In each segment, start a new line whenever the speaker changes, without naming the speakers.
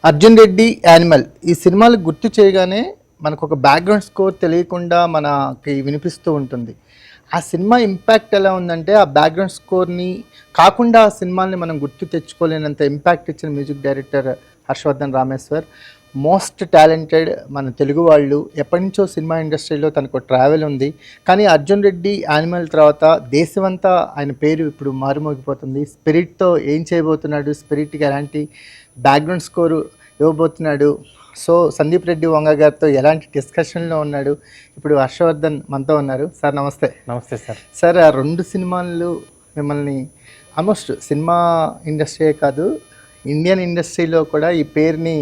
Arjun Reddy animal ఈ సినిమాలు గుర్తు చేయగానే మనకు ఒక బ్యాక్గ్రౌండ్ స్కోర్ తెలియకుండా మనకి వినిపిస్తూ ఉంటుంది. ఆ సినిమా ఇంపాక్ట్ ఎలా ఉందంటే ఆ బ్యాక్గ్రౌండ్ స్కోర్ని కాకుండా ఆ సినిమాల్ని మనం గుర్తు తెచ్చుకోలేనంత ఇంపాక్ట్ ఇచ్చిన music director Harshavardhan Rameshwar. Most talented మన తెలుగు వాళ్ళు. ఎప్పటి నుంచో సినిమా ఇండస్ట్రీలో తనకు ట్రావెల్ ఉంది. కానీ అర్జున్ రెడ్డి యానిమల్ తర్వాత దేశమంతా ఆయన పేరు ఇప్పుడు మారుమోగిపోతుంది. స్పిరిట్తో ఏం చేయబోతున్నాడు, స్పిరిట్కి ఎలాంటి బ్యాక్గ్రౌండ్ స్కోరు ఇవ్వబోతున్నాడు, సో సందీప్ రెడ్డి వంగ గారితో ఎలాంటి డిస్కషన్లో ఉన్నాడు, ఇప్పుడు హర్షవర్ధన్ మనతో ఉన్నారు. సార్ నమస్తే.
నమస్తే సార్.
సార్ ఆ రెండు సినిమాలు మిమ్మల్ని ఆల్మోస్ట్ సినిమా ఇండస్ట్రీయే కాదు ఇండియన్ ఇండస్ట్రీలో కూడా ఈ పేరుని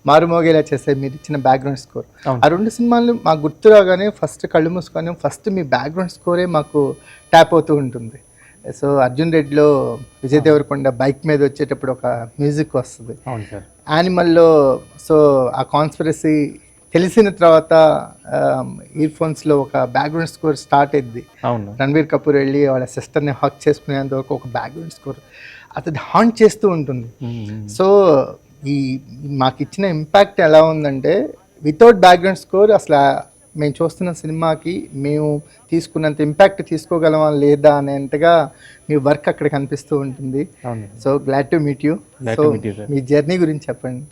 మారుమోగేలా చేసే మీరు ఇచ్చిన బ్యాక్గ్రౌండ్ స్కోర్. ఆ రెండు సినిమాలు మాకు గుర్తు రాగానే ఫస్ట్ కళ్ళు మూసుకొని ఫస్ట్ మీ బ్యాక్గ్రౌండ్ స్కోరే మాకు ట్యాప్ అవుతూ ఉంటుంది. సో అర్జున్ రెడ్డిలో విజయ్ దేవరకొండ బైక్ మీద వచ్చేటప్పుడు ఒక మ్యూజిక్ వస్తుంది.
అవును సార్.
యానిమల్లో సో ఆ కాన్స్పిరసీ తెలిసిన తర్వాత ఇయర్ ఫోన్స్లో ఒక బ్యాక్గ్రౌండ్ స్కోర్ స్టార్ట్ అయింది.
అవును.
రణబీర్ కపూర్ వెళ్ళి వాళ్ళ సిస్టర్ని హాక్ చేసుకునేంత వరకు ఒక బ్యాక్గ్రౌండ్ స్కోర్ అది హాంట్ చేస్తూ ఉంటుంది. సో ఈ మాకు ఇచ్చిన ఇంపాక్ట్ ఎలా ఉందంటే వితౌట్ బ్యాక్గ్రౌండ్ స్కోర్ అసలు మేము చూస్తున్న సినిమాకి మేము తీసుకున్నంత ఇంపాక్ట్ తీసుకోగలమా లేదా అనేంతగా మీ వర్క్ అక్కడ కనిపిస్తూ ఉంటుంది. So glad to meet you. So me journey గురించి చెప్పండి.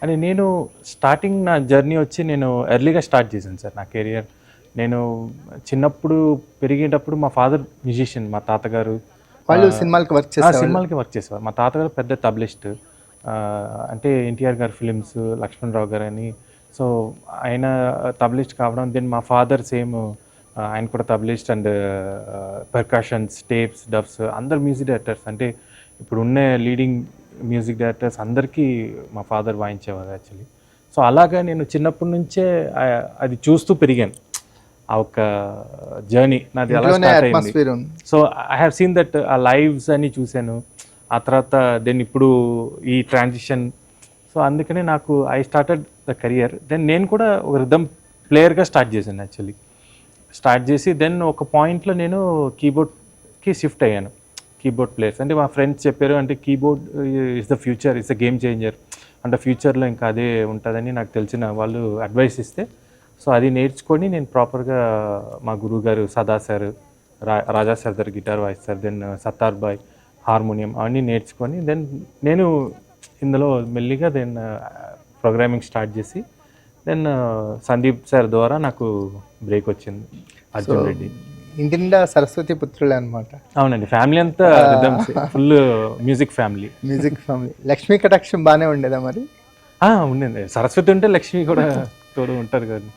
అని నేను స్టార్టింగ్ నా జర్నీ వచ్చి నేను ఎర్లీగా స్టార్ట్ చేశాను సార్ నా కెరియర్. నేను చిన్నప్పుడు పెరిగేటప్పుడు మా ఫాదర్ మ్యూజిషియన్, మా తాతగారు
వాళ్ళు సినిమాలకి వర్క్
చేసేవారు. మా తాతగారు పెద్ద తబలిస్ట్, అంటే ఎన్టీఆర్ గారు ఫిలిమ్స్, లక్ష్మణరావు గారు అని. సో ఆయన తబలిస్ట్ కావడం, దెన్ మా ఫాదర్ సేమ్ ఆయన కూడా tablist and percussions, tapes, dubs, అందరు మ్యూజిక్ డైరెక్టర్స్. అంటే ఇప్పుడు ఉన్న లీడింగ్ మ్యూజిక్ డైరెక్టర్స్ అందరికీ మా ఫాదర్ వాయించేవారు యాక్చువల్లీ. సో అలాగా నేను చిన్నప్పటి నుంచే అది చూస్తూ పెరిగాను. ఆ ఒక జర్నీ నాది అలా స్టార్ట్ అయింది. So I have seen that ఆ లైవ్స్ అని చూశాను. ఆ తర్వాత దెన్ ఇప్పుడు ఈ ట్రాన్సిషన్. సో అందుకనే నాకు I started the career. Then నేను కూడా ఒక రిథమ్ ప్లేయర్గా స్టార్ట్ చేశాను యాక్చువల్లీ. స్టార్ట్ చేసి దెన్ ఒక పాయింట్లో నేను కీబోర్డ్కి షిఫ్ట్ అయ్యాను. కీబోర్డ్ ప్లేయర్స్ అంటే మా ఫ్రెండ్స్ చెప్పారు, అంటే keyboard is the future, is the game changer, అంటే ఫ్యూచర్లో ఇంకా అదే ఉంటుందని నాకు తెలిసిన వాళ్ళు అడ్వైస్ ఇస్తే, సో అది నేర్చుకొని నేను ప్రాపర్గా మా గురువు గారు సదా సార్, రాజా సార్ దగ్గర గిటార్ వాయిస్తారు, దెన్ సత్తార్ బాయ్ హార్మోనియం అవన్నీ నేర్చుకొని దెన్ నేను ఇందులో మెల్లిగా దెన్ ప్రోగ్రామింగ్ స్టార్ట్ చేసి దెన్ సందీప్ సార్ ద్వారా నాకు బ్రేక్ వచ్చింది. అర్జున్ రెడ్డి
ఇంటి నిండా సరస్వతి పుత్రులే అనమాట.
అవునండి, ఫ్యామిలీ అంతా ఫుల్ మ్యూజిక్ ఫ్యామిలీ.
లక్ష్మీ కటాక్షం బాగానే ఉండేదా మరి?
ఉండండి, సరస్వతి ఉంటే లక్ష్మి కూడా తోడు ఉంటారు కదా.